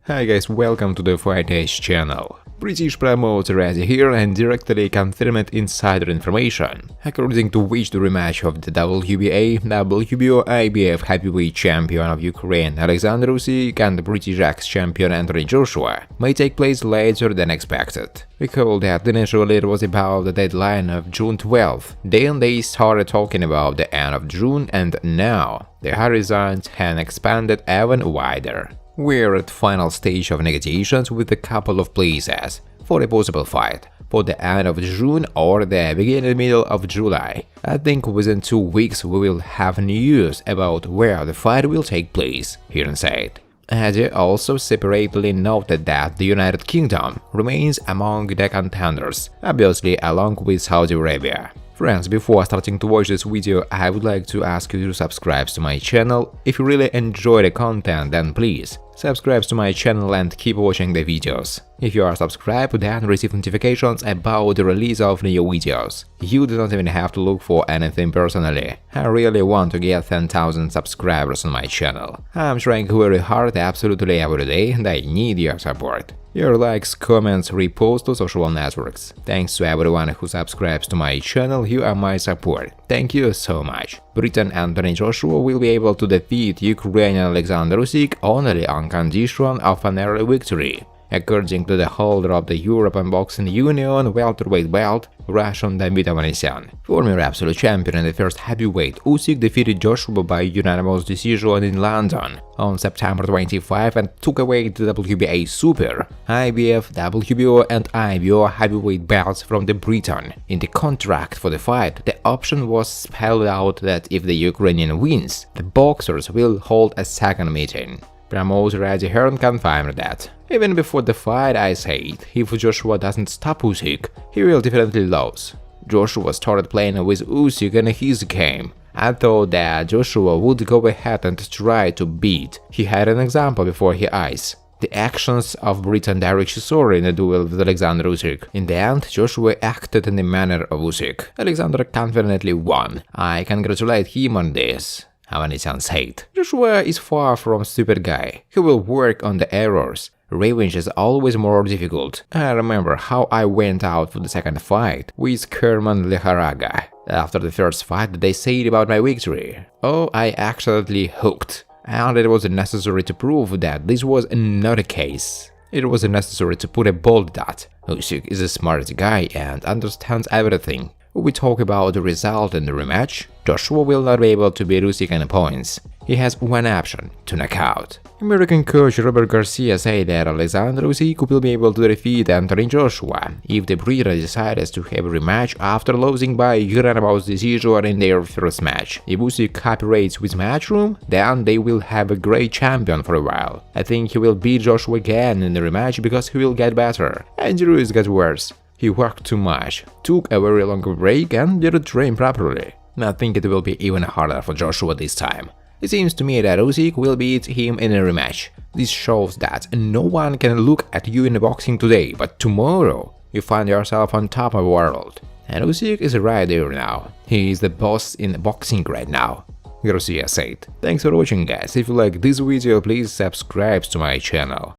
Hi guys, welcome to the Whyte channel. British promoter Eddie Hearn and directly confirmed insider information, according to which the rematch of the WBA, WBO, IBF heavyweight champion of Ukraine Alexander Usyk and the British ex-champion Anthony Joshua may take place later than expected. Recall that initially it was about the deadline of June 12th, then they started talking about the end of June, and now the horizons have expanded even wider. We're at the final stage of negotiations with a couple of places for a possible fight for the end of June or the middle of July. I think within 2 weeks we will have news about where the fight will take place, Hearn said. Eddie also separately noted that the United Kingdom remains among the contenders, obviously along with Saudi Arabia. Friends, before starting to watch this video, I would like to ask you to subscribe to my channel. If you really enjoy the content, then please subscribe to my channel and keep watching the videos. If you are subscribed, then receive notifications about the release of new videos. You do not even have to look for anything personally. I really want to get 10,000 subscribers on my channel. I'm trying very hard absolutely every day and I need your support. Your likes, comments, reposts to social networks. Thanks to everyone who subscribes to my channel, you are my support. Thank you so much. Britain Anthony Joshua will be able to defeat Ukraine Alexander Usyk only on condition of an early victory. According to the holder of the European Boxing Union welterweight belt, Russian David Avanesyan, former absolute champion and the first heavyweight, Usyk defeated Joshua by unanimous decision in London on September 25 and took away the WBA Super, IBF, WBO and IBO heavyweight belts from the Briton. In the contract for the fight, the option was spelled out that if the Ukrainian wins, the boxers will hold a second meeting. Promoter Eddie Hearn confirmed that. Even before the fight, I said, if Joshua doesn't stop Usyk, he will definitely lose. Joshua started playing with Usyk in his game. I thought that Joshua would go ahead and try to beat. He had an example before his eyes. The actions of Britain Derek Chisora in a duel with Alexander Usyk. In the end, Joshua acted in the manner of Usyk. Alexander confidently won. I congratulate him on this. Avanesyan said. Joshua is far from a stupid guy. He will work on the errors. Revenge is always more difficult. I remember how I went out for the second fight with Kerman Leharaga. After the first fight, they said about my victory. Oh, I accidentally hooked. And it was necessary to prove that this was not the case. It was necessary to put a bold dot. Usyk is a smart guy and understands everything. We talk about the result in the rematch. Joshua will not be able to beat Usyk in points. He has one option, to knock out. American coach Robert Garcia said that Alexander Usyk will be able to defeat Anthony Joshua if the Briton decides to have a rematch after losing by unanimous decision in their first match. If Usyk cooperates with Matchroom, then they will have a great champion for a while. I think he will beat Joshua again in the rematch because he will get better. Injuries get worse. He worked too much, took a very long break and didn't train properly. I think it will be even harder for Joshua this time. It seems to me that Usyk will beat him in a rematch. This shows that no one can look at you in boxing today, but tomorrow you find yourself on top of the world. And Usyk is right there now. He is the boss in boxing right now, Garcia said. Thanks for watching guys. If you like this video, please subscribe to my channel.